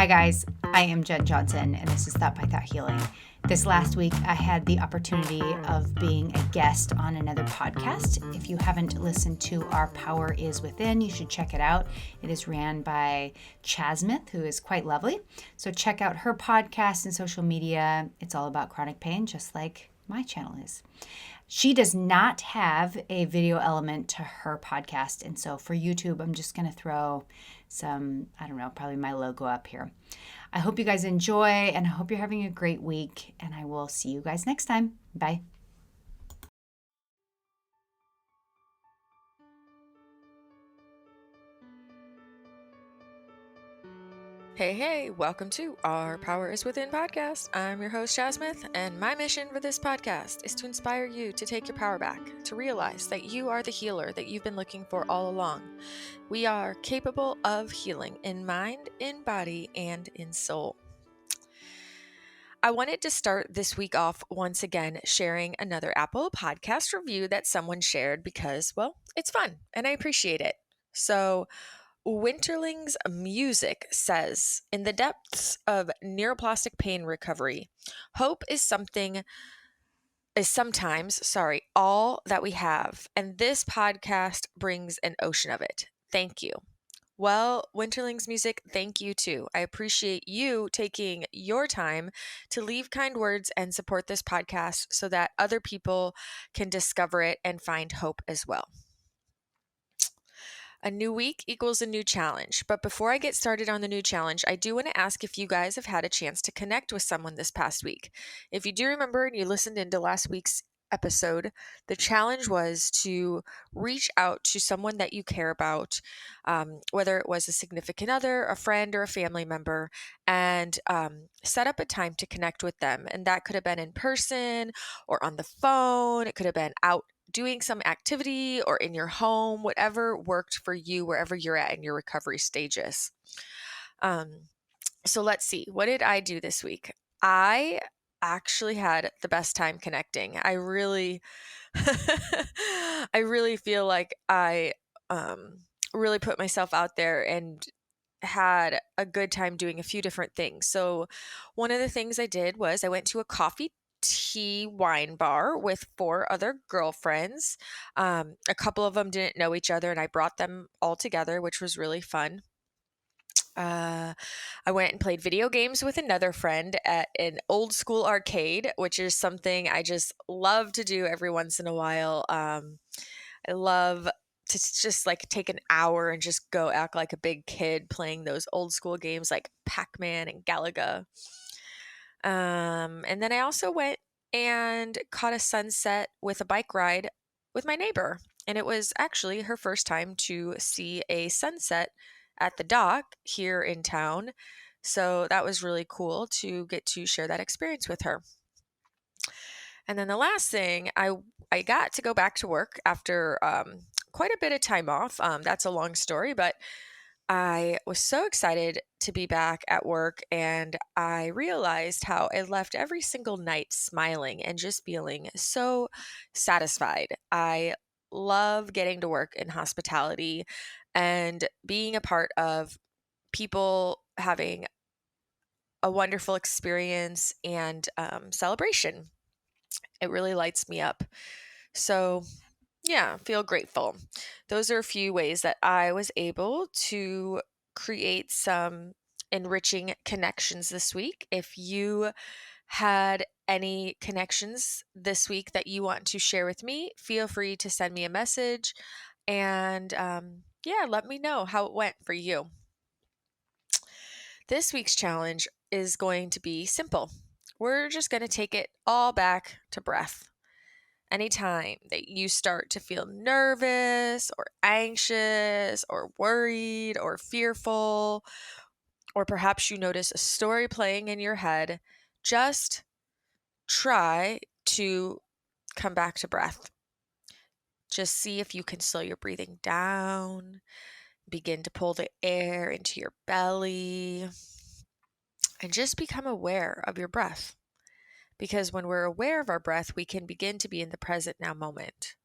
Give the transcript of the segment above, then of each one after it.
Hi guys, I am Jen Johnson and this is Thought by Thought Healing. This last week I had the opportunity of being a guest on another podcast. If you haven't listened to Our Power Is Within, you should check it out. It is ran by Chasmith, who is quite lovely. So check out her podcast and social media. It's all about chronic pain, just like my channel is. She does not have a video element to her podcast. And so for YouTube, I'm just going to throw some, probably my logo up here. I hope you guys enjoy and I hope you're having a great week. And I will see you guys next time. Bye. Hey, welcome to Our Power Is Within podcast. I'm your host, Chasmith, and my mission for this podcast is to inspire you to take your power back, to realize that you are the healer that you've been looking for all along. We are capable of healing in mind, in body, and in soul. I wanted to start this week off once again sharing another Apple podcast review that someone shared because, well, it's fun and I appreciate it. So, Winterling's Music says, in the depths of neuroplastic pain recovery, hope is sometimes all that we have, and this podcast brings an ocean of it. Thank you. Well, Winterling's Music, thank you too. I appreciate you taking your time to leave kind words and support this podcast so that other people can discover it and find hope as well. A new week equals a new challenge. But before I get started on the new challenge, I do want to ask if you guys have had a chance to connect with someone this past week. If you do remember and you listened into last week's episode, the challenge was to reach out to someone that you care about, whether it was a significant other, a friend, or a family member, and set up a time to connect with them. And that could have been in person or on the phone. It could have been out doing some activity or in your home, whatever worked for you, wherever you're at in your recovery stages. So let's see. What did I do this week? I actually had the best time connecting. I really, I really feel like I really put myself out there and had a good time doing a few different things. So one of the things I did was I went to a coffee tea wine bar with 4 other girlfriends. A couple of them didn't know each other and I brought them all together, which was really fun. I went and played video games with another friend at an old school arcade, which is something I just love to do every once in a while. I love to just like take an hour and just go act like a big kid playing those old school games like Pac-Man and Galaga. And then I also went and caught a sunset with a bike ride with my neighbor. And it was actually her first time to see a sunset at the dock here in town. So that was really cool to get to share that experience with her. And then the last thing, I got to go back to work after quite a bit of time off. That's a long story, but I was so excited to be back at work, and I realized how I left every single night smiling and just feeling so satisfied. I love getting to work in hospitality and being a part of people having a wonderful experience and celebration. It really lights me up. So yeah, feel grateful. Those are a few ways that I was able to create some enriching connections this week. If you had any connections this week that you want to share with me, feel free to send me a message and let me know how it went for you. This week's challenge is going to be simple. We're just going to take it all back to breath. Anytime that you start to feel nervous or anxious or worried or fearful, or perhaps you notice a story playing in your head, just try to come back to breath. Just see if you can slow your breathing down, begin to pull the air into your belly, and just become aware of your breath. Because when we're aware of our breath, we can begin to be in the present now moment.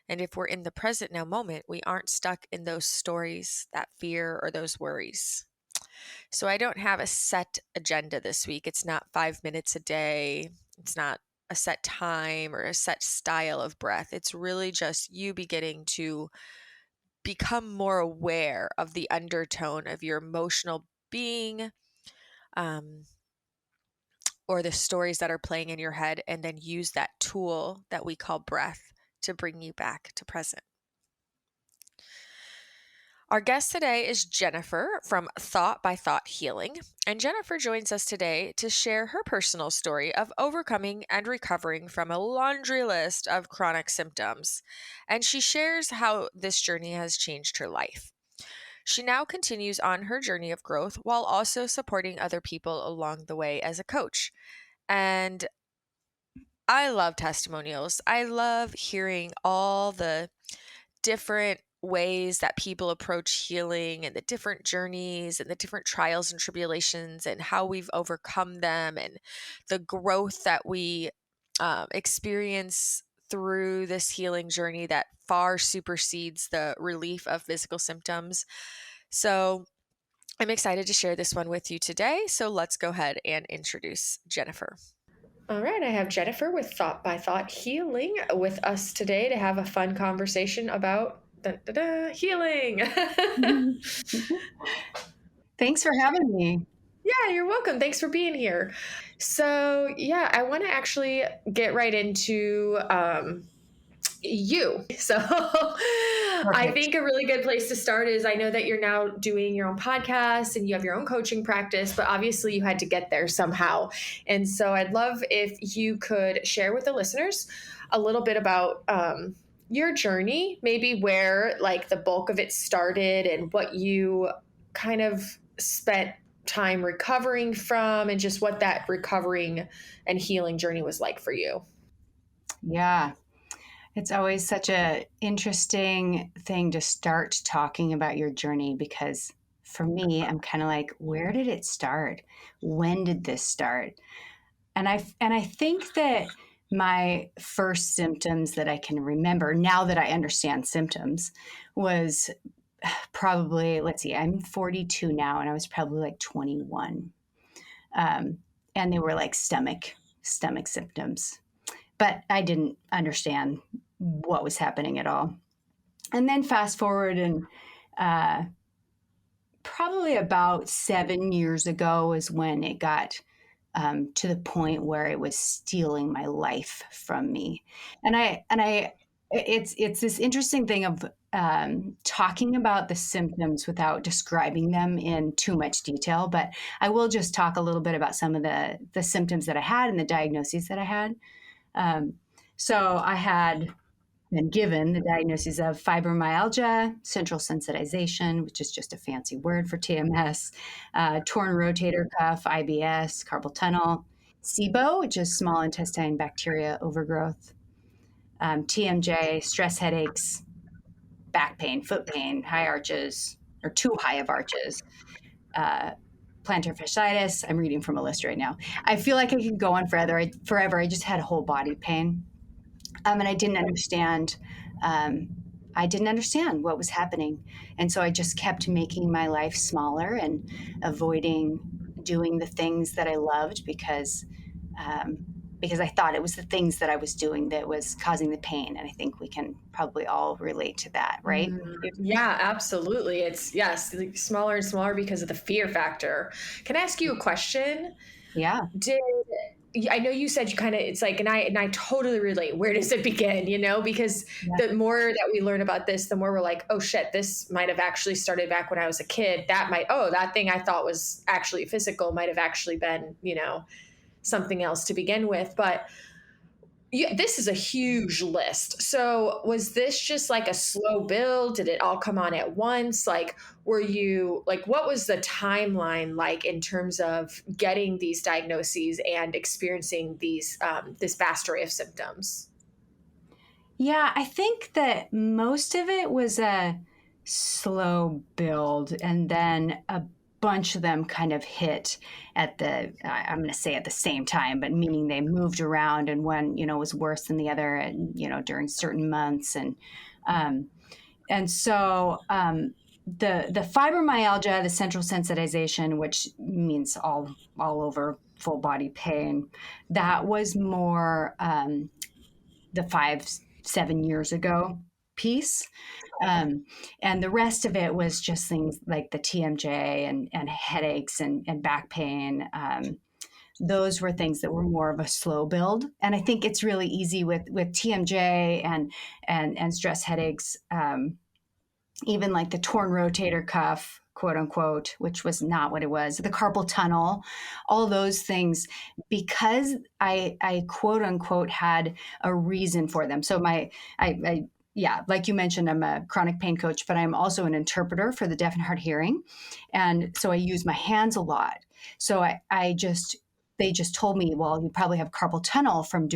And if we're in the present now moment, we aren't stuck in those stories, that fear, or those worries. So I don't have a set agenda this week. It's not 5 minutes a day. It's not a set time or a set style of breath. It's really just you beginning to become more aware of the undertone of your emotional being, um, or the stories that are playing in your head, and then use that tool that we call breath to bring you back to present. Our guest today is Jennifer from Thought by Thought Healing, and Jennifer joins us today to share her personal story of overcoming and recovering from a laundry list of chronic symptoms, and she shares how this journey has changed her life. She now continues on her journey of growth while also supporting other people along the way as a coach. And I love testimonials. I love hearing all the different ways that people approach healing and the different journeys and the different trials and tribulations and how we've overcome them and the growth that we experience through this healing journey that far supersedes the relief of physical symptoms. So I'm excited to share this one with you today. So let's go ahead and introduce Jennifer. All right, I have Jennifer with Thought by Thought Healing with us today to have a fun conversation about healing. Thanks for having me. Yeah, you're welcome. Thanks for being here. So, yeah, I want to actually get right into you. So I Perfect. think a really good place to start is I know that you're now doing your own podcast and you have your own coaching practice, but obviously you had to get there somehow. And so I'd love if you could share with the listeners a little bit about your journey, maybe where like the bulk of it started and what you kind of spent time recovering from and just what that recovering and healing journey was like for you. Yeah. It's always such a interesting thing to start talking about your journey because for me, I'm kind of like, where did it start? When did this start? And I think that my first symptoms that I can remember now that I understand symptoms was probably, let's see, I'm 42 now and I was probably like 21. Um, and they were like stomach symptoms, but I didn't understand what was happening at all. And then fast forward and uh, probably about 7 years ago is when it got to the point where it was stealing my life from me. It's this interesting thing of talking about the symptoms without describing them in too much detail. But I will just talk a little bit about some of the symptoms that I had and the diagnoses that I had. Um, so I had been given the diagnosis of fibromyalgia, central sensitization, which is just a fancy word for TMS, torn rotator cuff, IBS, carpal tunnel, SIBO, which is small intestine bacteria overgrowth, TMJ, stress headaches, back pain, foot pain, high arches, or too high of arches, uh, plantar fasciitis. I'm reading from a list right now. I feel like I could go on forever. I just had whole body pain. And I didn't understand. I didn't understand what was happening, and so I just kept making my life smaller and avoiding doing the things that I loved um, because I thought it was the things that I was doing that was causing the pain. And I think we can probably all relate to that, right? Yeah, absolutely. It's yes, like smaller and smaller because of the fear factor. Can I ask you a question? Yeah. Did I know you said you kind of it's like and I totally relate. Where does it begin? Because Yeah. the more that we learn about this, the more we're like, oh shit, this might have actually started back when I was a kid. That thing I thought was actually physical might have actually been, something else to begin with. But yeah, this is a huge list. So was this just like a slow build? Did it all come on at once? Like, were you like, what was the timeline like in terms of getting these diagnoses and experiencing this vast array of symptoms? Yeah, I think that most of it was a slow build, and then a bunch of them kind of hit I'm going to say at the same time, but meaning they moved around, and one, was worse than the other, and during certain months, um, and so. the fibromyalgia, the central sensitization, which means all over full body pain, that was more the 5-7 years ago piece. And the rest of it was just things like the TMJ and headaches and back pain. Those were things that were more of a slow build. And I think it's really easy with TMJ and stress headaches, even like the torn rotator cuff, quote unquote, which was not what it was, the carpal tunnel, all those things, because I quote unquote had a reason for them. So yeah, like you mentioned, I'm a chronic pain coach, but I'm also an interpreter for the deaf and hard hearing. And so I use my hands a lot. So they just told me, well, you probably have carpal tunnel from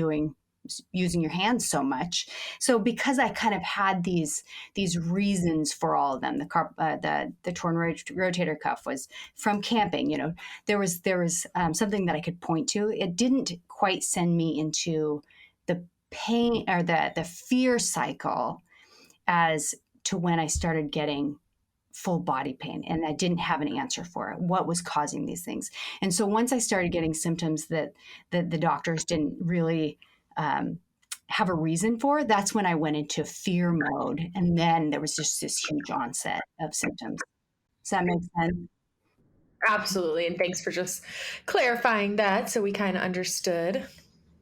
using your hands so much. So because I kind of had these reasons for all of them, the torn rotator cuff was from camping. There was something that I could point to. It didn't quite send me into the pain or the fear cycle as to when I started getting full body pain, and I didn't have an answer for it. What was causing these things? And so once I started getting symptoms that the doctors didn't really have a reason for, that's when I went into fear mode. And then there was just this huge onset of symptoms. Does that make sense? Absolutely. And thanks for just clarifying that so we kind of understood.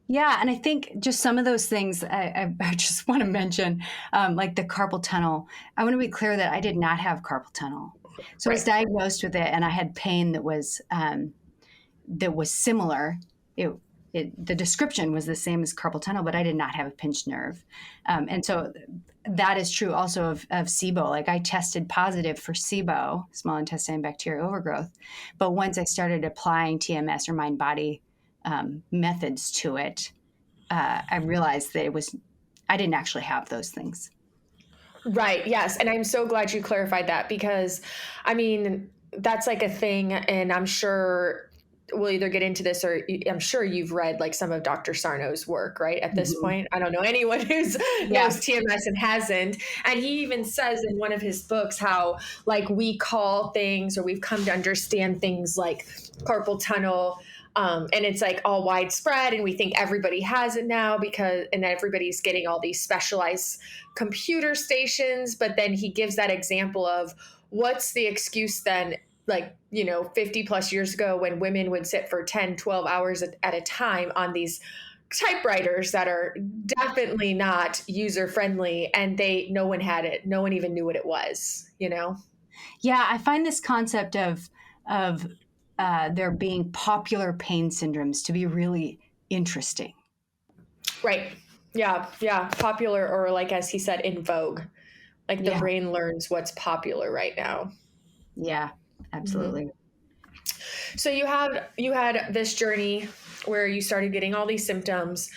Yeah, and I think just some of those things I just want to mention, like the carpal tunnel. I want to be clear that I did not have carpal tunnel. So I was diagnosed with it, and I had pain that was similar. The description was the same as carpal tunnel, but I did not have a pinched nerve. And so that is true also of SIBO. Like I tested positive for SIBO, small intestine bacterial overgrowth. But once I started applying TMS or mind body methods to it, I realized that I didn't actually have those things. Right. Yes. And I'm so glad you clarified that, because I mean, that's like a thing. And I'm sure we'll either get into this, or I'm sure you've read like some of Dr. Sarno's work, right? At this point, I don't know anyone who's knows TMS and hasn't. And he even says in one of his books how like we call things, or we've come to understand things like carpal tunnel, and it's like all widespread, and we think everybody has it now and everybody's getting all these specialized computer stations. But then he gives that example of what's the excuse then, like, 50 plus years ago when women would sit for 10, 12 hours at a time on these typewriters that are definitely not user friendly, and no one had it. No one even knew what it was, Yeah, I find this concept of there being popular pain syndromes to be really interesting. Right. Yeah. Yeah. Popular, or like, as he said, in vogue. Like the brain learns what's popular right now. Yeah, absolutely. Mm-hmm. So you had this journey where you started getting all these symptoms,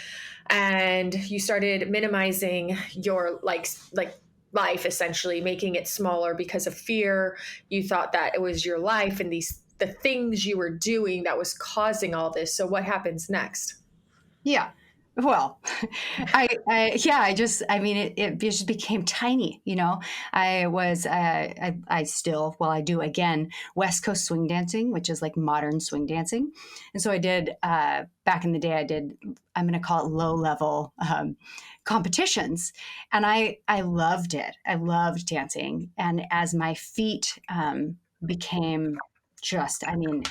and you started minimizing your like life, essentially making it smaller because of fear. You thought that it was your life and the things you were doing that was causing all this. So what happens next? Yeah. Well, it just became tiny, I still, well, I do again, West Coast swing dancing, which is like modern swing dancing. And so I did, back in the day, I'm going to call it low level, competitions. And I loved it. I loved dancing. And as my feet, became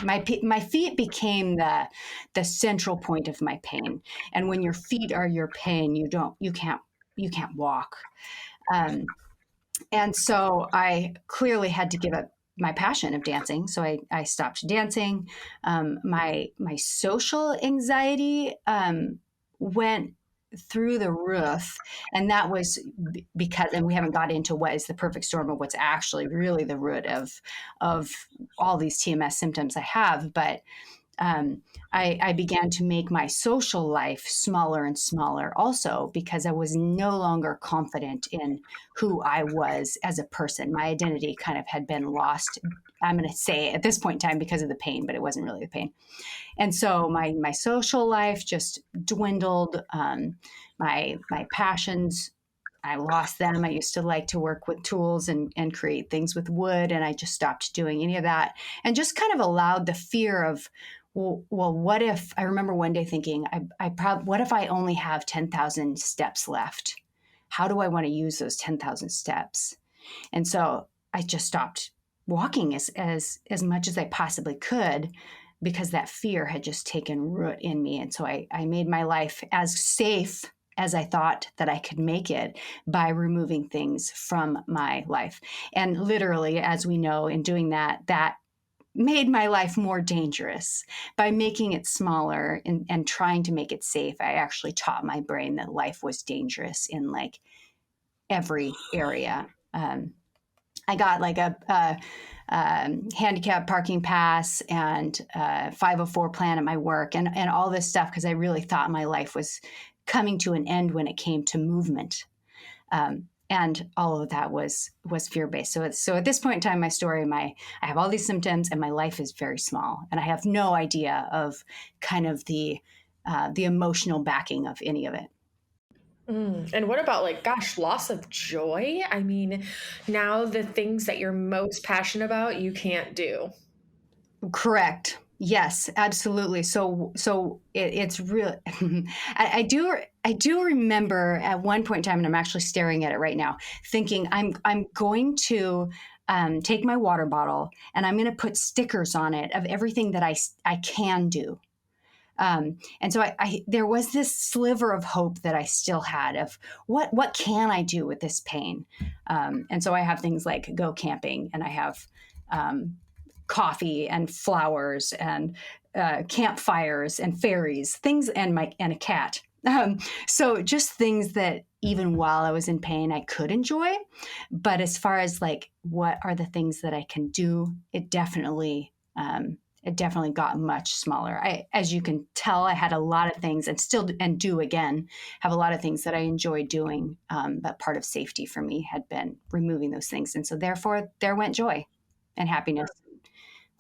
my feet became the central point of my pain. And when your feet are your pain, you can't walk. And so I clearly had to give up my passion of dancing. So I stopped dancing. My social anxiety went through the roof, and that was because, and we haven't got into what is the perfect storm of what's actually really the root of all these TMS symptoms I have. But I began to make my social life smaller and smaller also, because I was no longer confident in who I was as a person. My identity kind of had been lost, I'm going to say at this point in time, because of the pain, but it wasn't really the pain. And so my social life just dwindled. My passions I lost them. I used to like to work with tools and create things with wood, and I just stopped doing any of that and just kind of allowed the fear of, well, what if, I remember one day thinking, what if I only have 10,000 steps left? How do I want to use those 10,000 steps? And so I just stopped walking as much as I possibly could because that fear had just taken root in me. And so I made my life as safe as I thought that I could make it by removing things from my life. And literally, as we know, in doing that, that made my life more dangerous. By making it smaller and trying to make it safe, I actually taught my brain that life was dangerous in like every area. I got like a handicap parking pass and 504 plan at my work and all this stuff because I really thought my life was coming to an end when it came to movement. And all of that was fear-based. So at this point in time, my story, I have all these symptoms and my life is very small. And I have no idea of kind of the emotional backing of any of it. And what about like, gosh, loss of joy? I mean, now the things that you're most passionate about, you can't do. Correct. Yes, absolutely. So it's real. I do remember at one point in time, and I'm actually staring at it right now, thinking I'm going to take my water bottle and I'm going to put stickers on it of everything that I can do. And so there was this sliver of hope that I still had of what can I do with this pain? And so I have things like go camping, and I have coffee and flowers and campfires and fairies, things, and a cat. So just things that even while I was in pain, I could enjoy. But as far as like what are the things that I can do, it definitely got much smaller. As you can tell, I had a lot of things and do again, have a lot of things that I enjoy doing. But part of safety for me had been removing those things. And so therefore there went joy and happiness,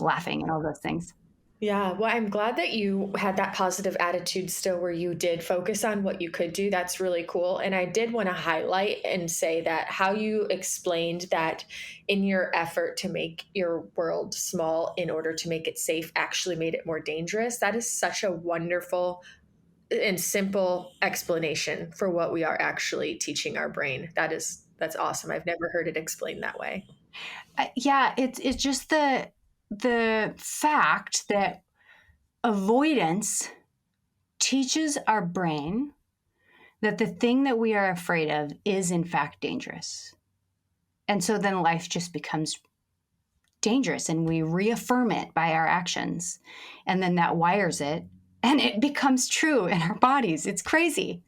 laughing and all those things. Yeah, well, I'm glad that you had that positive attitude still where you did focus on what you could do. That's really cool. And I did want to highlight and say that how you explained that in your effort to make your world small in order to make it safe actually made it more dangerous. That is such a wonderful and simple explanation for what we are actually teaching our brain. That's awesome. I've never heard it explained that way. Yeah, it's just the fact that avoidance teaches our brain that the thing that we are afraid of is in fact dangerous. And so then life just becomes dangerous and we reaffirm it by our actions. And then that wires it and it becomes true in our bodies. It's crazy.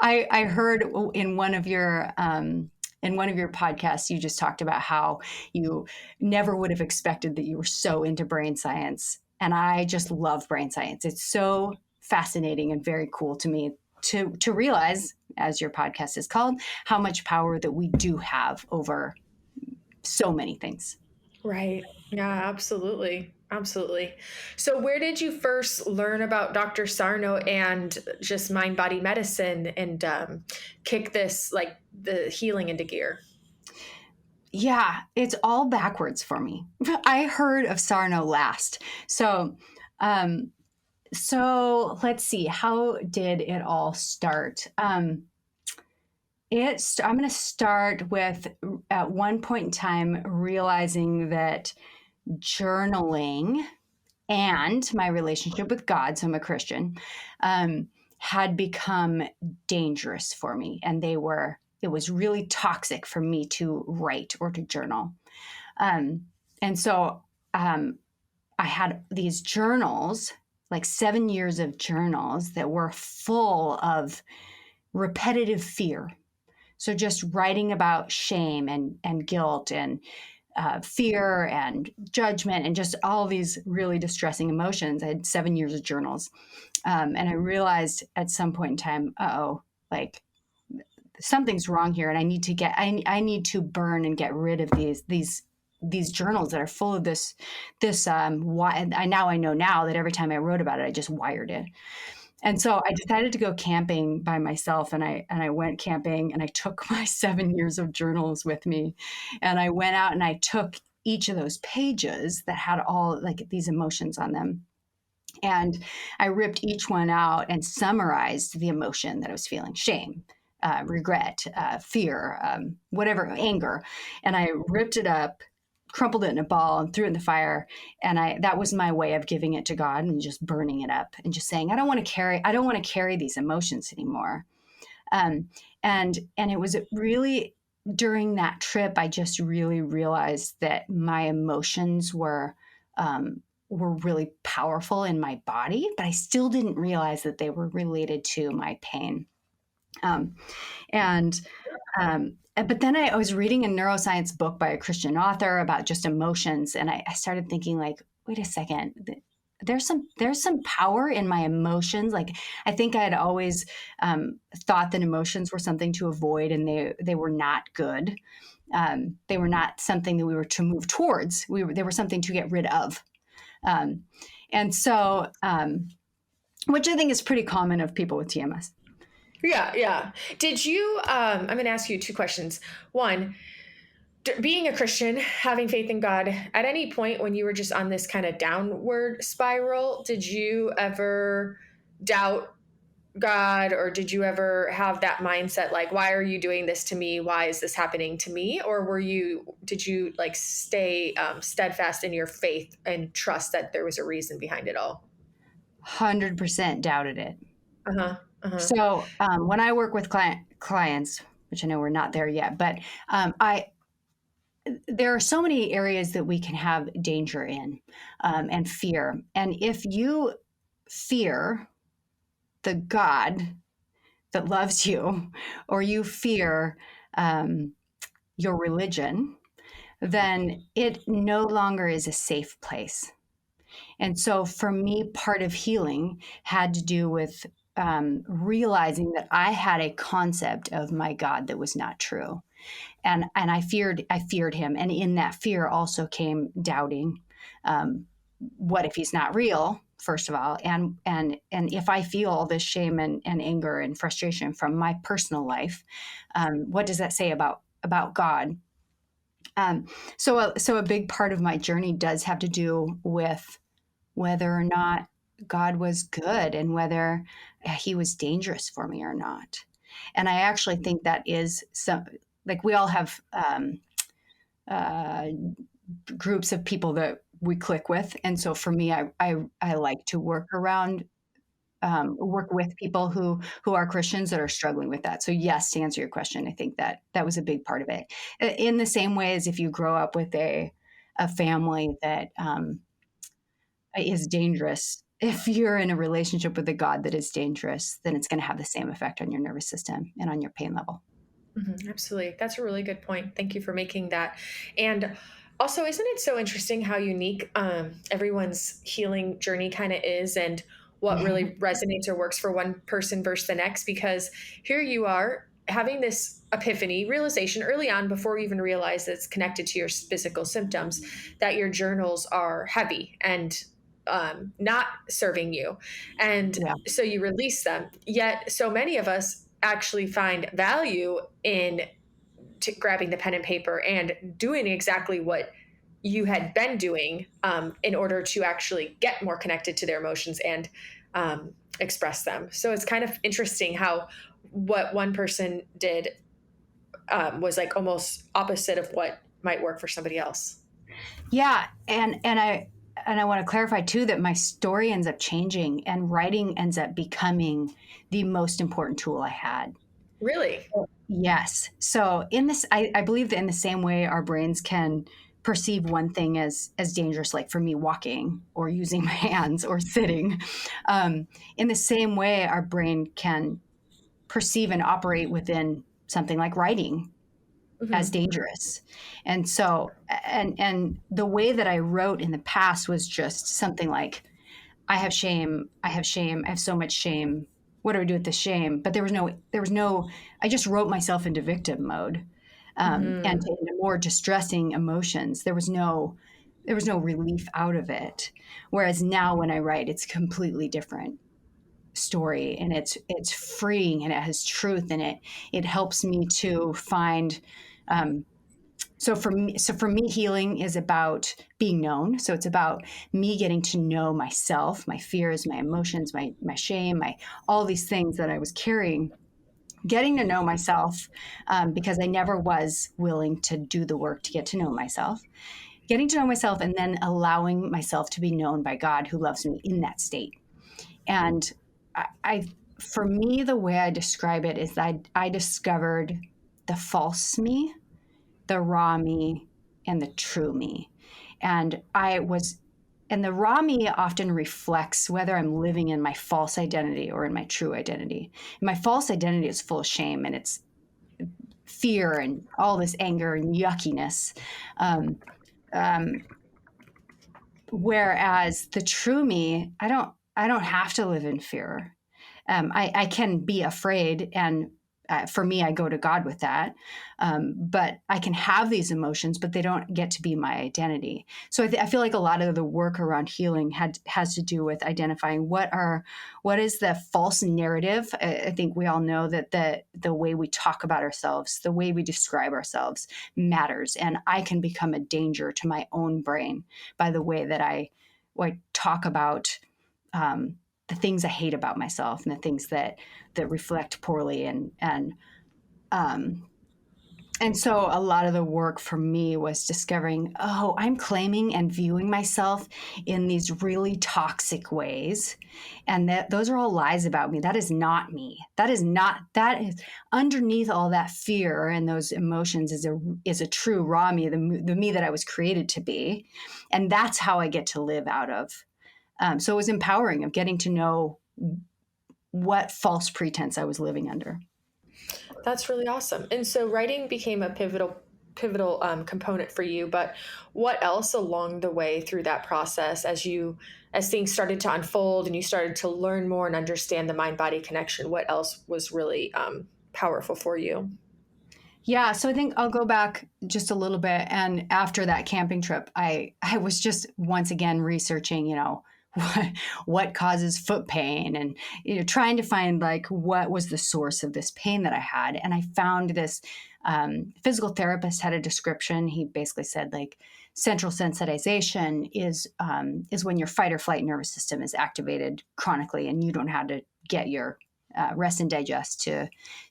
I heard in one of your podcasts, you just talked about how you never would have expected that you were so into brain science. And I just love brain science. It's so fascinating and very cool to me to realize, as your podcast is called, how much power that we do have over so many things. Right. Yeah, absolutely. Absolutely. So, where did you first learn about Dr. Sarno and just mind body medicine and kick this, like the healing into gear? Yeah, it's all backwards for me. I heard of Sarno last. So let's see, how did it all start? I'm going to start with at one point in time realizing that journaling and my relationship with God, so I'm a Christian, had become dangerous for me. And it was really toxic for me to write or to journal. And so I had these journals, like 7 years of journals that were full of repetitive fear. So just writing about shame and guilt and fear and judgment and just all these really distressing emotions. I had 7 years of journals. And I realized at some point in time, like something's wrong here. And I need to burn and get rid of these journals that are full of this, I know now that every time I wrote about it, I just wired it. And so I decided to go camping by myself, and I went camping, and I took my 7 years of journals with me, and I went out and I took each of those pages that had all like these emotions on them, and I ripped each one out and summarized the emotion that I was feeling: shame, regret, fear, whatever, anger. And I ripped it up, crumpled it in a ball, and threw it in the fire. And that was my way of giving it to God and just burning it up and just saying, I don't want to carry these emotions anymore. And it was really during that trip, I just really realized that my emotions were really powerful in my body, but I still didn't realize that they were related to my pain. Um, and but then I was reading a neuroscience book by a Christian author about just emotions, and I started thinking, like, wait a second, there's some power in my emotions. Like, I think I had always thought that emotions were something to avoid, and they were not good. They were not something that we were to move towards. They were something to get rid of. Um, and so, which I think is pretty common of people with TMS. Yeah, yeah. Did you, I'm going to ask you two questions. One, being a Christian, having faith in God, at any point when you were just on this kind of downward spiral, did you ever doubt God, or did you ever have that mindset like, why are you doing this to me? Why is this happening to me? Or did you like stay steadfast in your faith and trust that there was a reason behind it all? 100% doubted it. Uh-huh. Uh-huh. So when I work with clients, which I know we're not there yet, but there are so many areas that we can have danger in, and fear. And if you fear the God that loves you, or you fear your religion, then it no longer is a safe place. And so for me, part of healing had to do with realizing that I had a concept of my God that was not true. And I feared him. And in that fear also came doubting. What if he's not real? First of all, and if I feel all this shame and anger and frustration from my personal life, what does that say about God? So a big part of my journey does have to do with whether or not God was good and whether he was dangerous for me or not. And I actually think that is some, like, we all have uh, groups of people that we click with. And so for me, I like to work with people who are Christians that are struggling with that. So yes, to answer your question, I think that was a big part of it. In the same way as if you grow up with a family that is dangerous, if you're in a relationship with a God that is dangerous, then it's going to have the same effect on your nervous system and on your pain level. Mm-hmm, absolutely. That's a really good point. Thank you for making that. And also, isn't it so interesting how unique everyone's healing journey kind of is, and what really resonates or works for one person versus the next? Because here you are having this epiphany, realization early on before you even realize that it's connected to your physical symptoms, that your journals are heavy and not serving you. And Yeah. so you release them. Yet so many of us actually find value in grabbing the pen and paper and doing exactly what you had been doing in order to actually get more connected to their emotions and express them. So it's kind of interesting how what one person did was like almost opposite of what might work for somebody else. Yeah, and I want to clarify too that my story ends up changing, and writing ends up becoming the most important tool I had. Really? Yes. So in this, I believe that in the same way our brains can perceive one thing as dangerous, like for me walking or using my hands or sitting, in the same way our brain can perceive and operate within something like writing as Mm-hmm. dangerous. And so, and the way that I wrote in the past was just something like, I have shame, I have shame, I have so much shame. What do I do with the shame? But there was no, I just wrote myself into victim mode, and Mm-hmm. into more distressing emotions. There was no relief out of it. Whereas now when I write, it's completely different. story, and it's freeing, and it has truth in it. It helps me to find. So for me, healing is about being known. So it's about me getting to know myself, my fears, my emotions, my shame, my all these things that I was carrying. Getting to know myself, because I never was willing to do the work to get to know myself. Getting to know myself, and then allowing myself to be known by God, who loves me in that state. And for me, the way I describe it is that I discovered the false me, the raw me, and the true me. And the raw me often reflects whether I'm living in my false identity or in my true identity. And my false identity is full of shame, and it's fear and all this anger and yuckiness. Um, um, Whereas the true me, I don't have to live in fear. I can be afraid, and for me, I go to God with that. But I can have these emotions, but they don't get to be my identity. So I feel like a lot of the work around healing has to do with identifying what is the false narrative. I think we all know that the way we talk about ourselves, the way we describe ourselves, matters, and I can become a danger to my own brain by the way that I talk about. The things I hate about myself, and the things that reflect poorly, um, and so a lot of the work for me was discovering, oh, I'm claiming and viewing myself in these really toxic ways, and that those are all lies about me. That is not me. That is underneath all that fear and those emotions is a true raw me, the me that I was created to be, and that's how I get to live out of. So it was empowering of getting to know what false pretense I was living under. That's really awesome. And so writing became a pivotal component for you. But what else along the way through that process, as things started to unfold and you started to learn more and understand the mind body connection? What else was really powerful for you? Yeah, so I think I'll go back just a little bit. And after that camping trip, I was just once again researching, what causes foot pain, and trying to find like what was the source of this pain that I had. And I found this physical therapist had a description. He basically said like central sensitization is when your fight or flight nervous system is activated chronically, and you don't have to get your rest and digest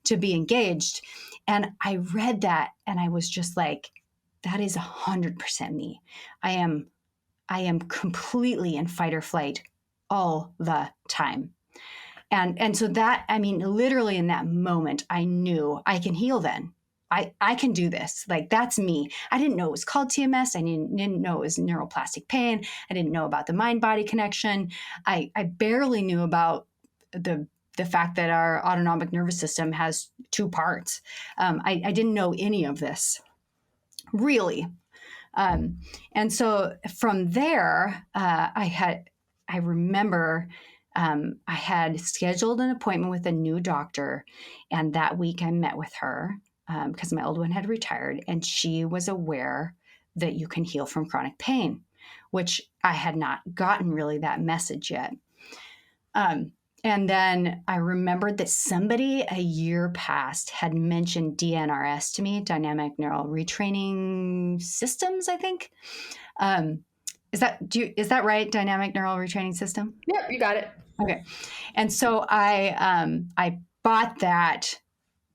to be engaged. And I read that, and I was just like, that is 100% me. I am completely in fight or flight all the time. And so that, I mean, literally in that moment, I knew I can heal then. I can do this. Like, that's me. I didn't know it was called TMS. I didn't know it was neuroplastic pain. I didn't know about the mind-body connection. I barely knew about the fact that our autonomic nervous system has two parts. I didn't know any of this, really. And so from there, I remember I had scheduled an appointment with a new doctor, and that week I met with her because my old one had retired, and she was aware that you can heal from chronic pain, which I had not gotten really that message yet. And then I remembered that somebody a year past had mentioned DNRS to me, dynamic neural retraining systems, I think. Is that right? Dynamic neural retraining system? Yep, you got it. Okay. And so I bought that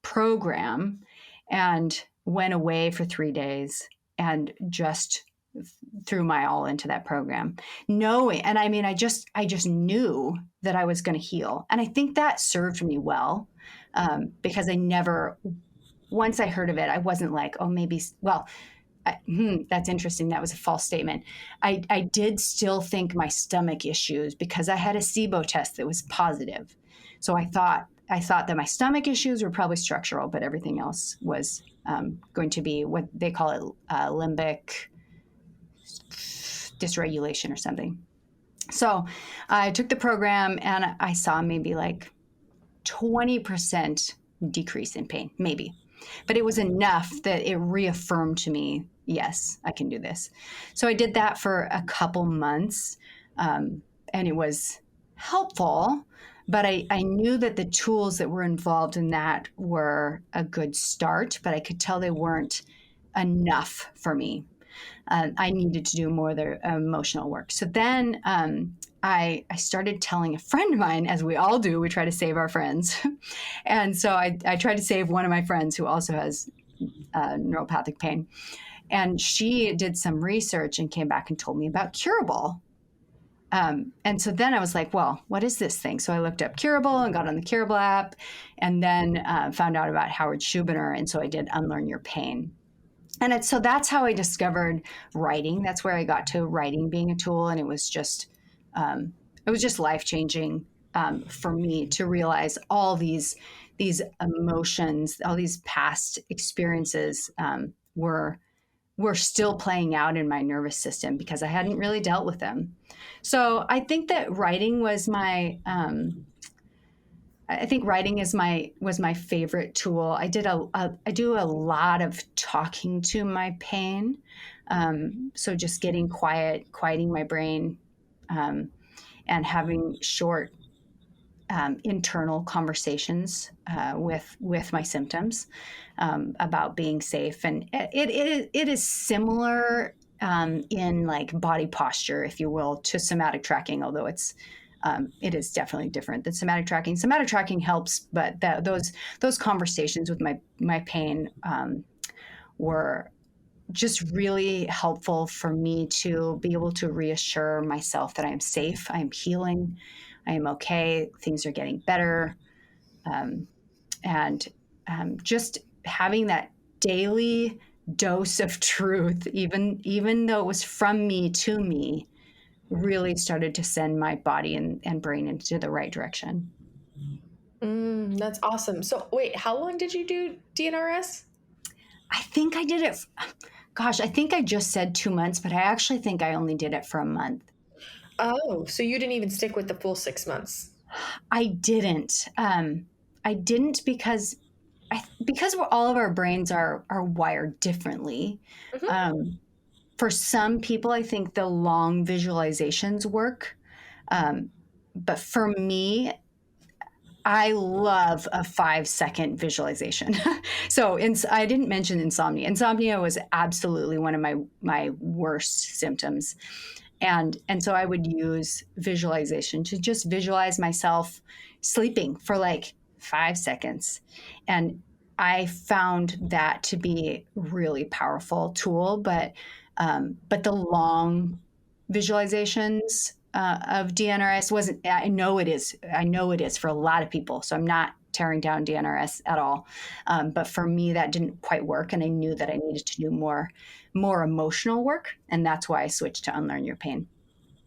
program and went away for 3 days and just threw my all into that program, knowing, and I mean, I just knew that I was going to heal. And I think that served me well, because once I heard of it, I wasn't like, oh, maybe, well, that's interesting. That was a false statement. I did still think my stomach issues, because I had a SIBO test that was positive. So I thought that my stomach issues were probably structural, but everything else was going to be what they call it, limbic dysregulation or something. So I took the program, and I saw maybe like 20% decrease in pain, maybe. But it was enough that it reaffirmed to me, yes, I can do this. So I did that for a couple months, and it was helpful. But I knew that the tools that were involved in that were a good start, but I could tell they weren't enough for me. I needed to do more of the emotional work. So then I started telling a friend of mine, as we all do, we try to save our friends. And so I tried to save one of my friends who also has neuropathic pain. And she did some research and came back and told me about Curable. And so then I was like, well, what is this thing? So I looked up Curable and got on the Curable app, and then found out about Howard Schubiner. And so I did Unlearn Your Pain. And so that's how I discovered writing. That's where I got to writing being a tool. And it was just life-changing for me to realize all these emotions, all these past experiences were still playing out in my nervous system because I hadn't really dealt with them. So I think that writing was my was my favorite tool. I do a lot of talking to my pain. So just getting quiet, quieting my brain, and having short internal conversations with my symptoms about being safe. And it is similar in like body posture, if you will, to somatic tracking, although it is definitely different than somatic tracking. Somatic tracking helps, but those conversations with my pain were just really helpful for me to be able to reassure myself that I am safe, I am healing, I am okay, things are getting better. And just having that daily dose of truth, even though it was from me to me, really started to send my body and brain into the right direction. That's awesome. So wait, how long did you do DNRS? I think I did it. Gosh, I think I just said 2 months, but I actually think I only did it for a month. Oh, so you didn't even stick with the full 6 months. I didn't. I didn't because all of our brains are wired differently. Mm-hmm. For some people, I think the long visualizations work. But for me, I love a 5-second visualization. So I didn't mention insomnia. Insomnia was absolutely one of my worst symptoms. And so I would use visualization to just visualize myself sleeping for like 5 seconds. And I found that to be a really powerful tool, but the long visualizations of DNRS wasn't. I know it is for a lot of people. So I'm not tearing down DNRS at all. But for me, that didn't quite work, and I knew that I needed to do more emotional work, and that's why I switched to Unlearn Your Pain.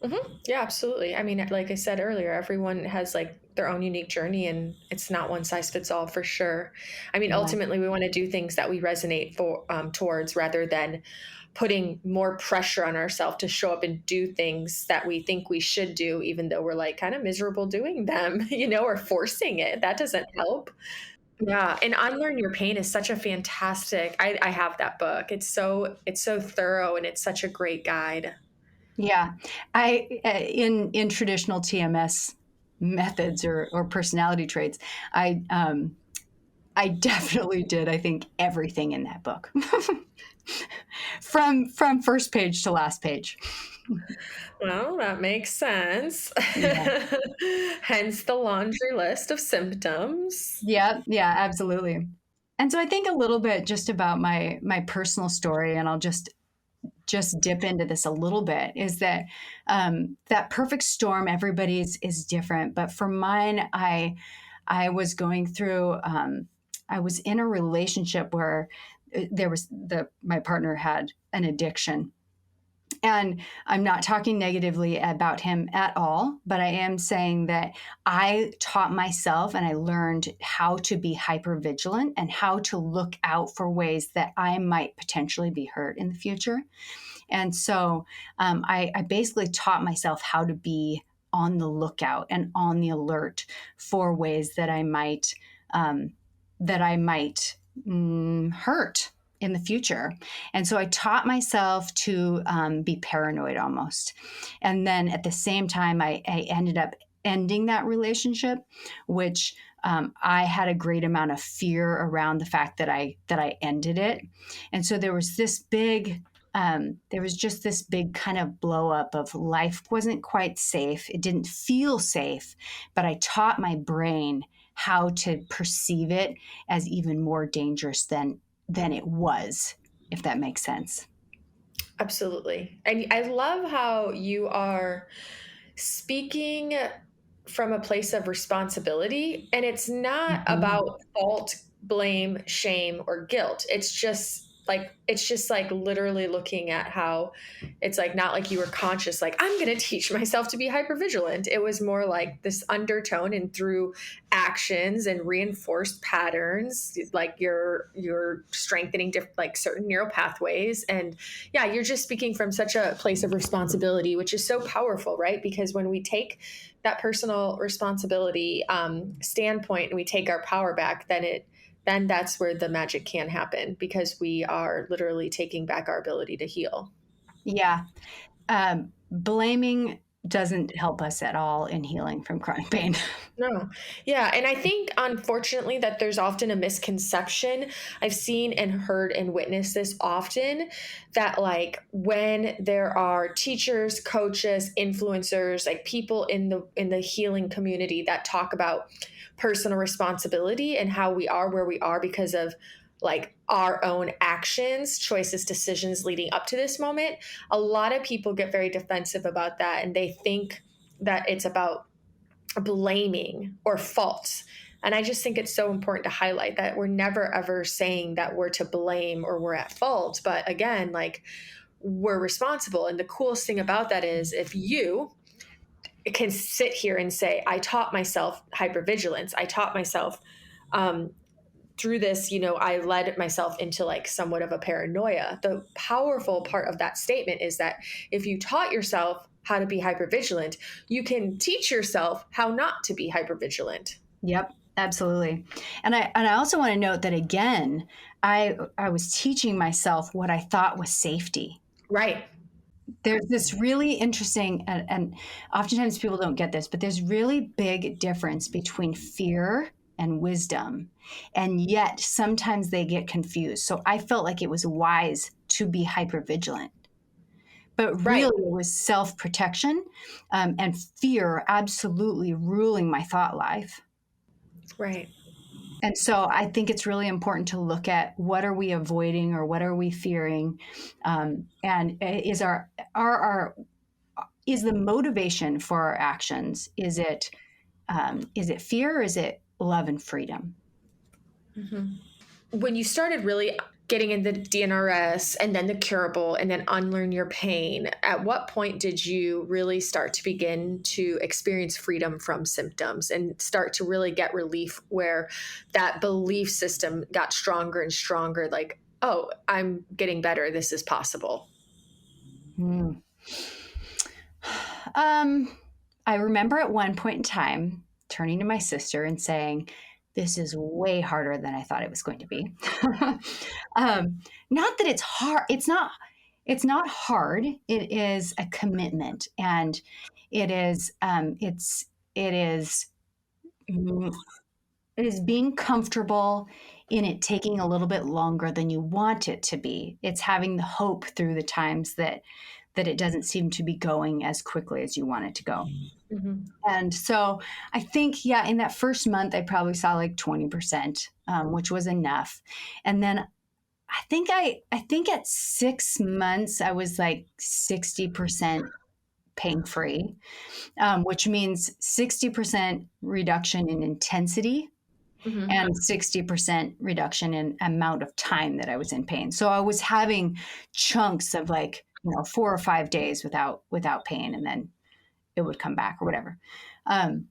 Mm-hmm. Yeah, absolutely. I mean, like I said earlier, everyone has like their own unique journey, and it's not one size fits all for sure. I mean, Yeah. ultimately, we want to do things that we resonate towards, rather than putting more pressure on ourselves to show up and do things that we think we should do, even though we're like kind of miserable doing them, or forcing it. That doesn't help. Yeah, and Unlearn Your Pain is such a fantastic. I have that book. It's so thorough, and it's such a great guide. Yeah, in traditional TMS methods or personality traits, I definitely did. I think everything in that book, from first page to last page. Well, that makes sense. Yeah, Hence the laundry list of symptoms. yeah, absolutely. And so I think a little bit just about my personal story, and I'll just dip into this a little bit, is that that perfect storm, everybody's is different, but for mine, I was going through I was in a relationship where my partner had an addiction. And I'm not talking negatively about him at all, but I am saying that I taught myself and I learned how to be hyper vigilant and how to look out for ways that I might potentially be hurt in the future. And so I basically taught myself how to be on the lookout and on the alert for ways that I might hurt in the future. And so I taught myself to be paranoid almost. And then at the same time, I ended up ending that relationship, which I had a great amount of fear around the fact that I ended it. And so there was just this big kind of blow up of life wasn't quite safe. It didn't feel safe, but I taught my brain how to perceive it as even more dangerous than it was, if that makes sense. Absolutely. And I love how you are speaking from a place of responsibility, and it's not Mhm. about fault, blame, shame, or guilt. It's just like literally looking at how it's like not like you were conscious like I'm going to teach myself to be hypervigilant. It was more like this undertone, and through actions and reinforced patterns, like you're strengthening like certain neural pathways. And yeah, you're just speaking from such a place of responsibility, which is so powerful, right? Because when we take that personal responsibility standpoint and we take our power back, then that's where the magic can happen, because we are literally taking back our ability to heal. Yeah. Blaming doesn't help us at all in healing from chronic pain. No. Yeah. And I think, unfortunately, that there's often a misconception. I've seen and heard and witnessed this often, that, like, when there are teachers, coaches, influencers, like people in the healing community that talk about personal responsibility and how we are where we are because of like our own actions, choices, decisions leading up to this moment, a lot of people get very defensive about that, and they think that it's about blaming or fault. And I just think it's so important to highlight that we're never ever saying that we're to blame or we're at fault. But again, like, we're responsible. And the coolest thing about that is if you can sit here and say, I taught myself hypervigilance, I taught myself um, through this, I led myself into like somewhat of a paranoia. The powerful part of that statement is that if you taught yourself how to be hypervigilant, you can teach yourself how not to be hypervigilant. Yep, absolutely. And I also want to note that again, I was teaching myself what I thought was safety. Right. There's this really interesting, and oftentimes people don't get this, but there's really big difference between fear and wisdom. And yet sometimes they get confused. So I felt like it was wise to be hypervigilant. But Right. really, it was self protection and fear absolutely ruling my thought life. Right. And so I think it's really important to look at what are we avoiding or what are we fearing, and is the motivation for our actions, is it fear or is it love and freedom? Mm-hmm. When you started really getting into DNRS and then the curable and then unlearn your pain, at what point did you really start to begin to experience freedom from symptoms and start to really get relief, where that belief system got stronger and stronger? Like, oh, I'm getting better. This is possible. Hmm. I remember at one point in time turning to my sister and saying, "This is way harder than I thought it was going to be." Not that it's hard. It's not. It's not hard. It is a commitment, and it is. It is. mm, It is being comfortable in it taking a little bit longer than you want it to be. It's having the hope through the times that it doesn't seem to be going as quickly as you want it to go. Mm-hmm. And so I think, yeah, in that first month, I probably saw like 20%, which was enough. And then I think at 6 months, I was like 60% pain free, which means 60% reduction in intensity Mm-hmm. and 60% reduction in amount of time that I was in pain. So I was having chunks of like, 4 or 5 days without pain, and then it would come back or whatever. And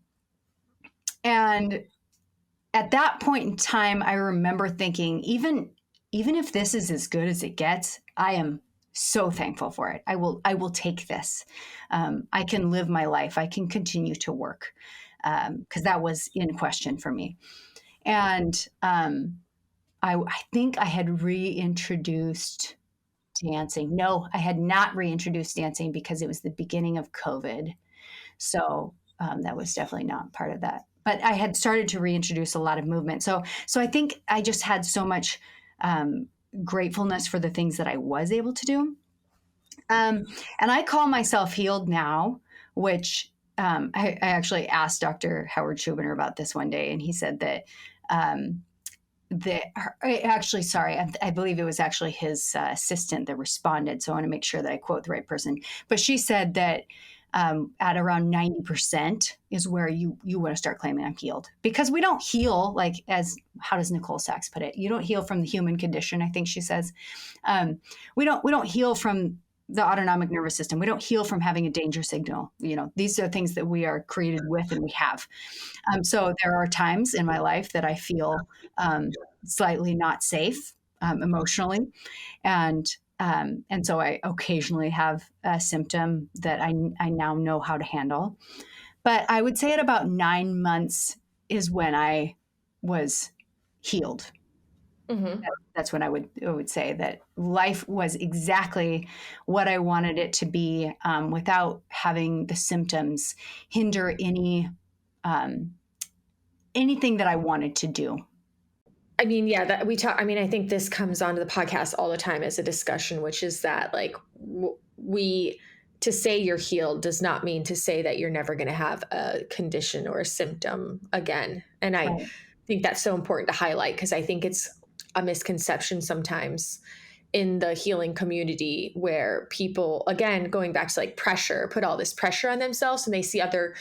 at that point in time, I remember thinking, even if this is as good as it gets, I am so thankful for it. I will take this. I can live my life. I can continue to work, because that was in question for me. And I think I had reintroduced dancing. No, I had not reintroduced dancing because it was the beginning of COVID. So that was definitely not part of that. But I had started to reintroduce a lot of movement. So I think I just had so much gratefulness for the things that I was able to do. And I call myself healed now, which I actually asked Dr. Howard Schubiner about this one day, and he said that I believe it was actually his assistant that responded. So I want to make sure that I quote the right person. But she said that at around 90% is where you want to start claiming I'm healed, because we don't heal how does Nicole Sachs put it? You don't heal from the human condition. I think she says we don't heal from the autonomic nervous system. We don't heal from having a danger signal. These are things that we are created with and we have. So there are times in my life that I feel slightly not safe emotionally, and so I occasionally have a symptom that I now know how to handle. But I would say at about 9 months is when I was healed. Mm-hmm. That's when I would say that life was exactly what I wanted it to be, without having the symptoms hinder anything that I wanted to do. I mean, yeah, that we talk. I mean, I think this comes onto the podcast all the time as a discussion, which is that to say you're healed does not mean to say that you're never going to have a condition or a symptom again. And I think that's so important to highlight, because I think it's a misconception sometimes in the healing community where people, again, going back to pressure, put all this pressure on themselves, and they see other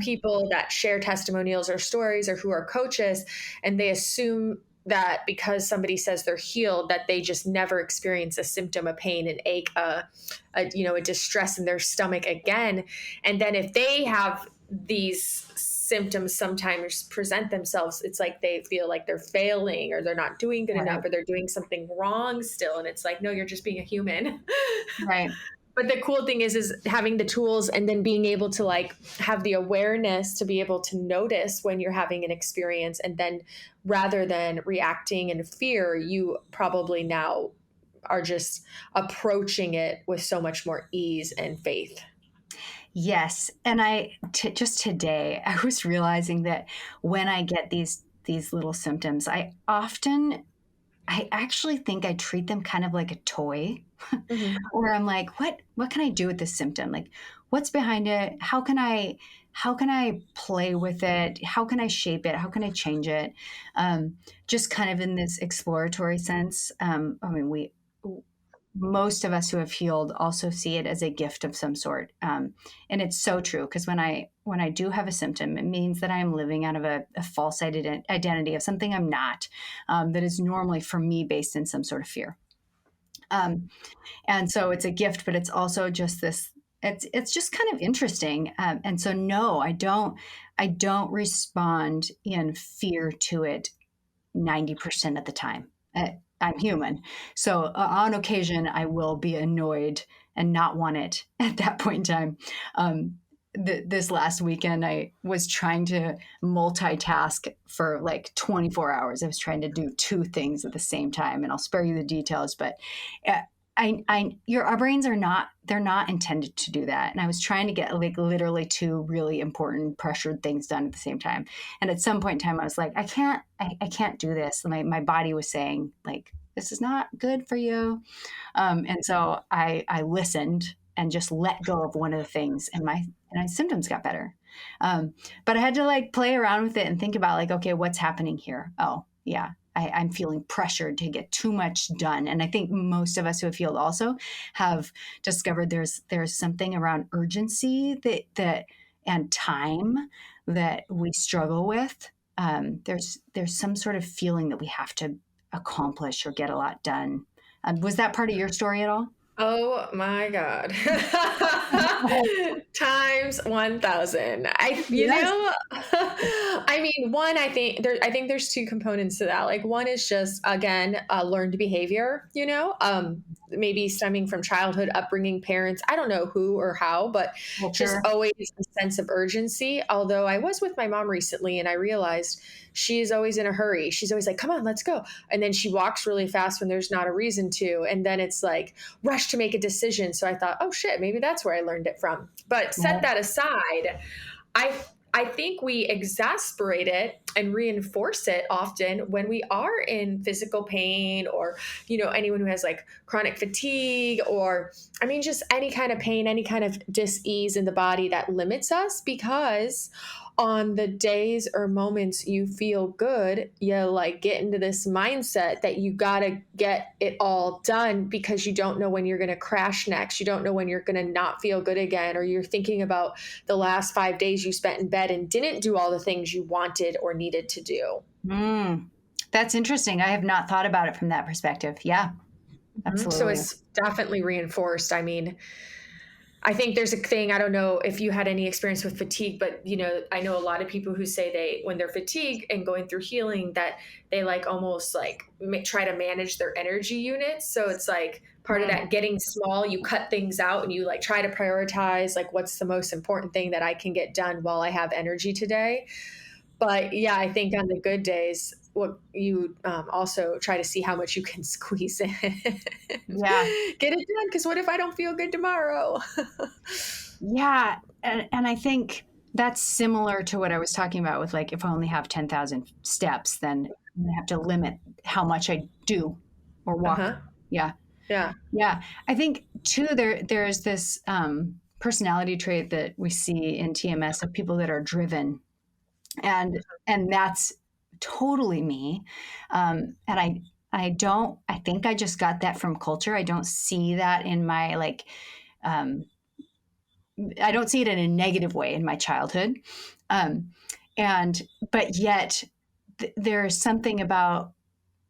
people that share testimonials or stories or who are coaches, and they assume that because somebody says they're healed, that they just never experience a symptom, a pain, an ache, a distress in their stomach again. And then if they have these symptoms sometimes present themselves, it's like they feel like they're failing, or they're not doing good enough, or they're doing something wrong still. And it's like, no, you're just being a human. Right. But the cool thing is having the tools, and then being able to have the awareness to be able to notice when you're having an experience. And then rather than reacting in fear, you probably now are just approaching it with so much more ease and faith. Yes. And just today, I was realizing that when I get these little symptoms, I actually think I treat them kind of like a toy, mm-hmm. Or I'm like, what can I do with this symptom? Like, what's behind it? How can I play with it? How can I shape it? How can I change it? Just kind of in this exploratory sense. Most of us who have healed also see it as a gift of some sort. And it's so true, because when I do have a symptom, it means that I am living out of a false identity of something I'm not, that is normally for me based in some sort of fear. And so it's a gift, but it's also just this, it's just kind of interesting. And so, no, I don't respond in fear to it 90% of the time. I'm human. So on occasion, I will be annoyed and not want it at that point in time. This last weekend, I was trying to multitask for 24 hours. I was trying to do 2 things at the same time, and I'll spare you the details, but our brains they're not intended to do that. And I was trying to get literally 2 really important pressured things done at the same time. And at some point in time, I was like, I can't do this. And my body was saying this is not good for you. And so I listened and just let go of one of the things, and my symptoms got better. But I had to play around with it and think about okay, what's happening here? Oh yeah. I'm feeling pressured to get too much done. And I think most of us who have healed also have discovered there's something around urgency that and time that we struggle with. There's some sort of feeling that we have to accomplish or get a lot done. Was that part of your story at all? Oh my God. Times 1,000. I think there's 2 components to that. One is just, again, learned behavior, maybe stemming from childhood upbringing, parents, I don't know who or how, but just always a sense of urgency. Although I was with my mom recently and I realized she's always in a hurry. She's always like, come on, let's go. And then she walks really fast when there's not a reason to. And then it's rush to make a decision. So I thought, oh shit, maybe that's where I learned it from. But set that aside. I think we exasperate it and reinforce it often when we are in physical pain, or, anyone who has like chronic fatigue, or, I mean, just any kind of pain, any kind of dis-ease in the body that limits us, because on the days or moments you feel good, you like get into this mindset that you got to get it all done because you don't know when you're going to crash next. You don't know when you're going to not feel good again, or you're thinking about the last 5 days you spent in bed and didn't do all the things you wanted or needed to do. That's interesting. I have not thought about it from that perspective. Yeah, absolutely. So it's definitely reinforced. I mean, I think there's a thing, I don't know if you had any experience with fatigue, but I know a lot of people who say when they're fatigued and going through healing, that they like almost like try to manage their energy units. So it's like part of that getting small, you cut things out and you like try to prioritize like what's the most important thing that I can get done while I have energy today. But yeah, I think on the good days, what you also try to see how much you can squeeze in. Yeah. Get it done. Because what if I don't feel good tomorrow? Yeah. And I think that's similar to what I was talking about with like, if I only have 10,000 steps, then I have to limit how much I do or walk. Yeah. Yeah. Yeah. I think too, there's this personality trait that we see in TMS of people that are driven. And that's totally me. And I think I just got that from culture. I don't see that in my I don't see it in a negative way in my childhood. But yet there's something about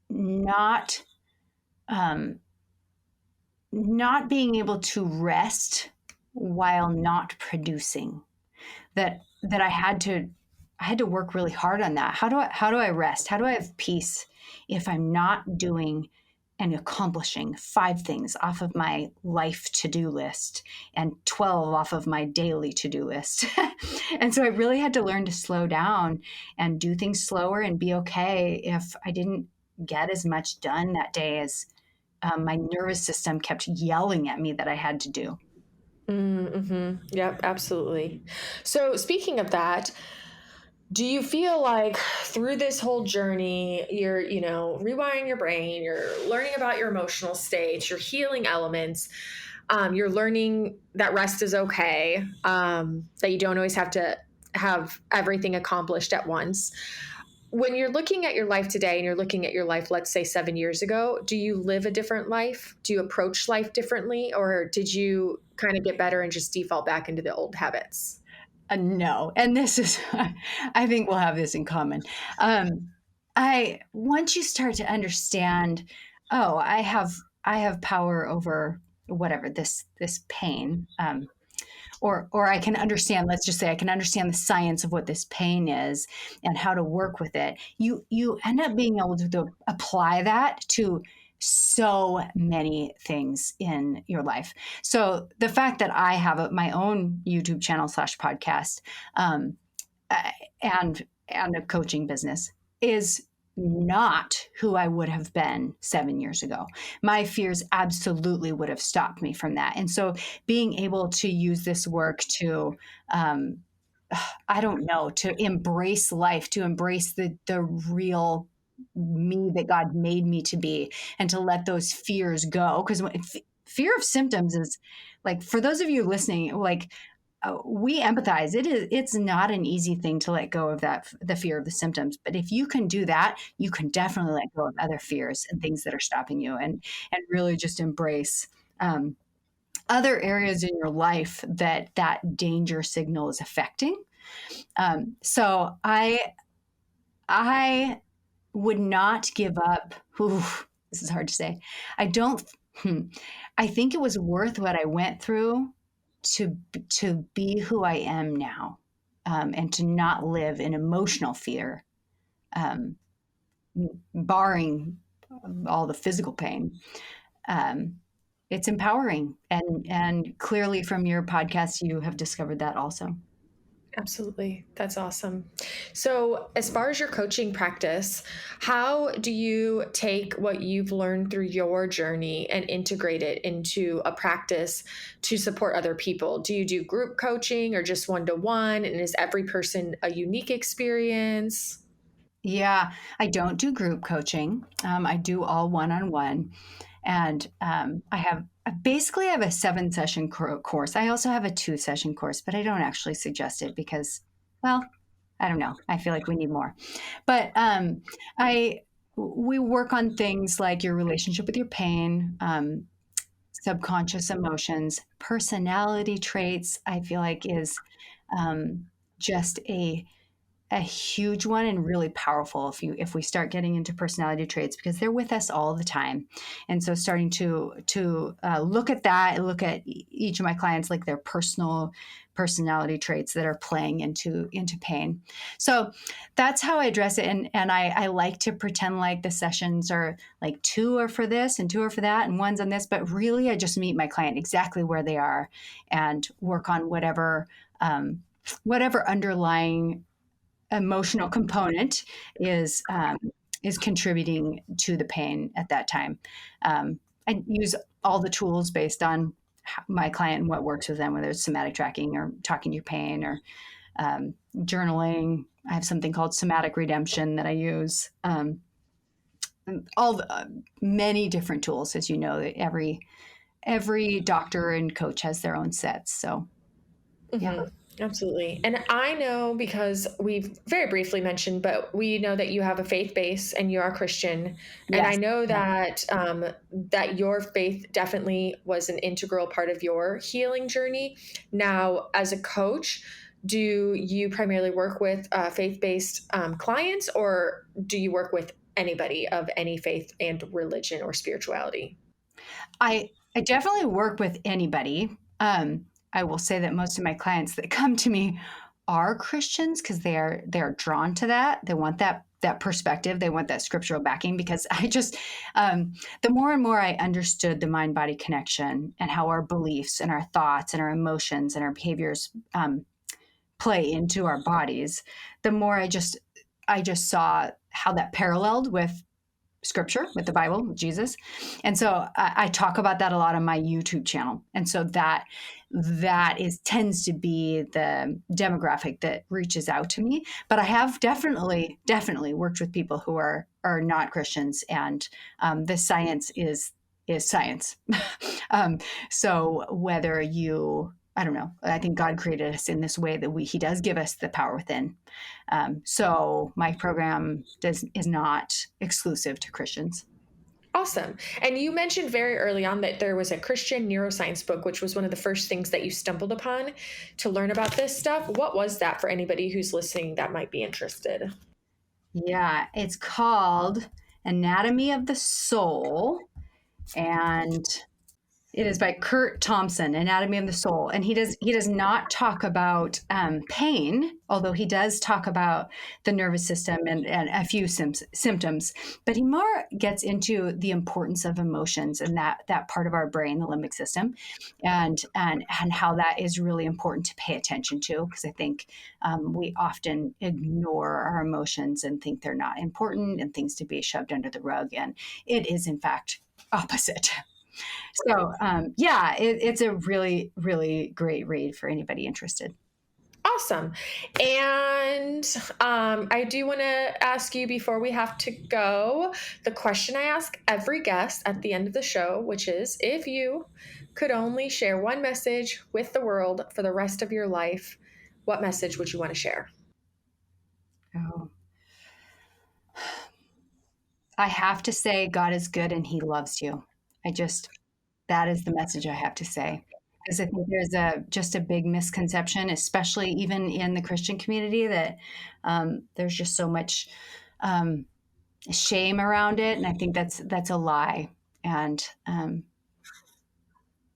not being able to rest while not producing, that I had to work really hard on that. How do I rest? How do I have peace if I'm not doing and accomplishing 5 things off of my life to-do list and 12 off of my daily to-do list? And so I really had to learn to slow down and do things slower and be okay if I didn't get as much done that day as my nervous system kept yelling at me that I had to do. Mm-hmm. Yep, absolutely. So speaking of that, do you feel like through this whole journey, you're, rewiring your brain, you're learning about your emotional states, your healing elements, you're learning that rest is okay, that you don't always have to have everything accomplished at once. When you're looking at your life today and you're looking at your life, let's say 7 years ago, do you live a different life? Do you approach life differently? Or did you kind of get better and just default back into the old habits? No. And this is, I think we'll have this in common. Once you start to understand, I have power over whatever this pain, or I can understand, let's just say I can understand the science of what this pain is and how to work with it. You end up being able to apply that to so many things in your life. So the fact that I have my own YouTube channel / podcast, and a coaching business is not who I would have been 7 years ago. My fears absolutely would have stopped me from that. And so being able to use this work to, I don't know, to embrace life, to embrace the real me that God made me to be, and to let those fears go. Because fear of symptoms is like, for those of you listening, like, we empathize. It's not an easy thing to let go of the fear of the symptoms. But if you can do that, you can definitely let go of other fears and things that are stopping you, and really just embrace other areas in your life that danger signal is affecting. So I would not give up. Ooh, this is hard to say. I think it was worth what I went through to be who I am now, and to not live in emotional fear, barring all the physical pain. It's empowering, and clearly from your podcast, you have discovered that also. Absolutely. That's awesome. So, as far as your coaching practice, how do you take what you've learned through your journey and integrate it into a practice to support other people? Do you do group coaching or just one to one? And is every person a unique experience? Yeah, I don't do group coaching. I do all one-on-one. And basically I have a 7 session course. I also have a 2 session course, but I don't actually suggest it because, well, I don't know. I feel like we need more. But I we work on things like your relationship with your pain, subconscious emotions, personality traits. I feel like is just a huge one and really powerful if we start getting into personality traits because they're with us all the time. And so starting to look at that and look at each of my clients like their personal personality traits that are playing into pain. So that's how I address it. And I like to pretend like the sessions are like 2 are for this and 2 are for that and 1's on this, but really I just meet my client exactly where they are and work on whatever underlying emotional component is contributing to the pain at that time. I use all the tools based on my client and what works with them, whether it's somatic tracking or talking to your pain or journaling. I have something called somatic redemption that I use. Many different tools, as you know, that every doctor and coach has their own sets. So yeah. Absolutely. And I know because we've very briefly mentioned, but we know that you have a faith base and you are Christian. And I Yes. know Yeah. that your faith definitely was an integral part of your healing journey. Now, as a coach, do you primarily work with faith-based clients, or do you work with anybody of any faith and religion or spirituality? I definitely work with anybody. I will say that most of my clients that come to me are Christians because they're drawn to that. They want that perspective. They want that scriptural backing because the more and more I understood the mind body connection and how our beliefs and our thoughts and our emotions and our behaviors play into our bodies, the more I just saw how that paralleled with scripture, with the Bible, with Jesus. And so I talk about that a lot on my YouTube channel. And so that is tends to be the demographic that reaches out to me. But I have definitely worked with people who are not Christians, and the science is science. So whether you I don't know. I think God created us in this way that He does give us the power within. So my program is not exclusive to Christians. Awesome. And you mentioned very early on that there was a Christian neuroscience book, which was one of the first things that you stumbled upon to learn about this stuff. What was that for anybody who's listening that might be interested? Yeah, it's called Anatomy of the Soul, and it is by Kurt Thompson, Anatomy of the Soul, and he does not talk about pain, although he does talk about the nervous system and a few symptoms. But he more gets into the importance of emotions and that part of our brain, the limbic system, and how that is really important to pay attention to. Because I think we often ignore our emotions and think they're not important and things to be shoved under the rug, and it is in fact opposite. So, yeah, it's a really, really great read for anybody interested. Awesome. And I do want to ask you before we have to go the question I ask every guest at the end of the show, which is if you could only share one message with the world for the rest of your life, what message would you want to share? Oh, I have to say, God is good and He loves you. That is the message I have to say. Because I think there's just a big misconception, especially even in the Christian community, that there's just so much um, shame around it, and I think that's a lie. And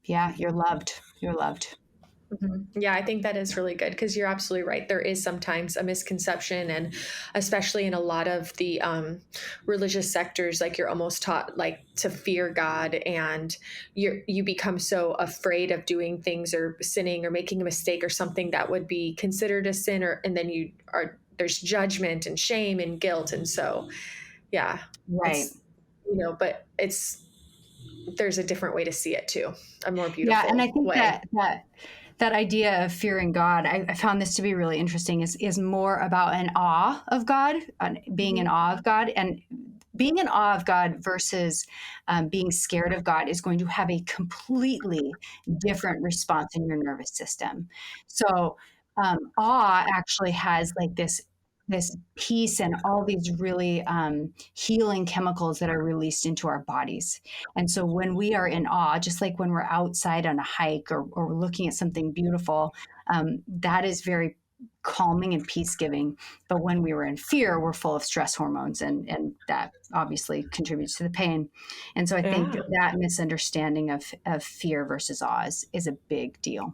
yeah, you're loved. You're loved. Yeah, I think that is really good because you're absolutely right. There is sometimes a misconception, and especially in a lot of the religious sectors, like you're almost taught like to fear God, and you become so afraid of doing things or sinning or making a mistake or something that would be considered a sin, or and then you are there's judgment and shame and guilt, and so yeah, Right. it's but it's there's a different way to see it too, a more Yeah, and I beautiful think way. that idea of fearing God, I found this to be really interesting. Is more about an awe of God, being in Mhm. awe of God, and being in awe of God versus being scared of God is going to have a completely different response in your nervous system. So awe actually has like this peace and all these really healing chemicals that are released into our bodies. And so when we are in awe, just like when we're outside on a hike or looking at something beautiful, that is very calming and peace giving. But when we were in fear, we're full of stress hormones, and that obviously contributes to the pain. And so I think Yeah. that misunderstanding of fear versus awe is a big deal.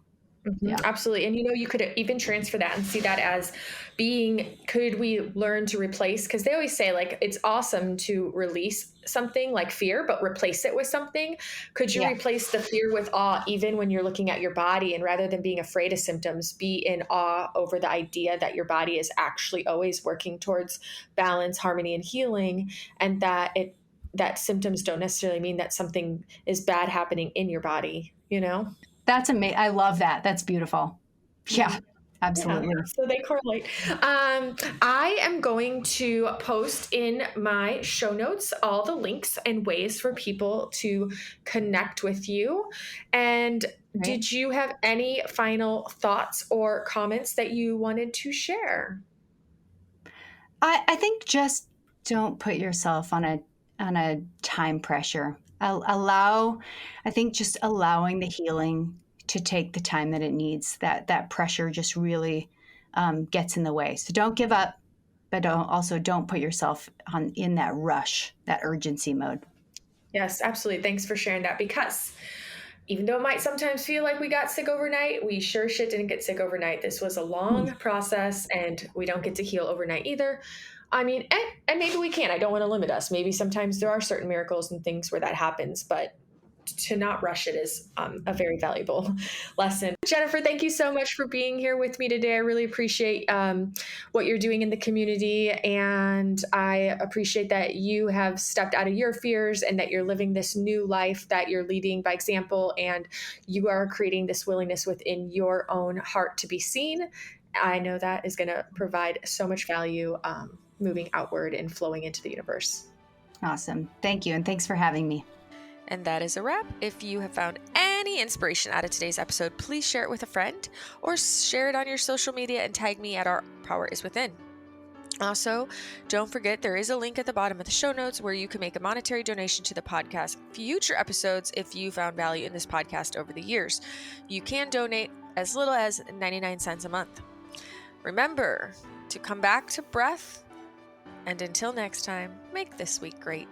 Yeah. Absolutely. And you could even transfer that and see that as being, could we learn to replace? Because they always say, like, it's awesome to release something like fear, but replace it with something. Could you Yeah. replace the fear with awe, even when you're looking at your body? And rather than being afraid of symptoms, be in awe over the idea that your body is actually always working towards balance, harmony, and healing, and that symptoms don't necessarily mean that something is bad happening in your body. That's amazing. I love that. That's beautiful. Yeah, Yeah, absolutely. so they correlate. I am going to post in my show notes all the links and ways for people to connect with you. And Right. did you have any final thoughts or comments that you wanted to share? I think just don't put yourself on a time pressure. Allow, I think just allowing the healing to take the time that it needs. That pressure just really gets in the way. So don't give up, but don't put yourself on in that rush, that urgency mode. Yes, absolutely. Thanks for sharing that because even though it might sometimes feel like we got sick overnight, we sure shit didn't get sick overnight. This was a long process and we don't get to heal overnight either. I mean, and maybe we can. I don't want to limit us. Maybe sometimes there are certain miracles and things where that happens, but to not rush it is a very valuable lesson. Jennifer, thank you so much for being here with me today. I really appreciate what you're doing in the community. And I appreciate that you have stepped out of your fears and that you're living this new life, that you're leading by example, and you are creating this willingness within your own heart to be seen. I know that is going to provide so much value moving outward and flowing into the universe. Awesome. Thank you. And thanks for having me. And that is a wrap. If you have found any inspiration out of today's episode, please share it with a friend or share it on your social media and tag me at Our Power Is Within. Also, don't forget there is a link at the bottom of the show notes where you can make a monetary donation to the podcast future episodes if you found value in this podcast over the years. You can donate as little as 99 cents a month. Remember to come back to breath, and until next time, make this week great.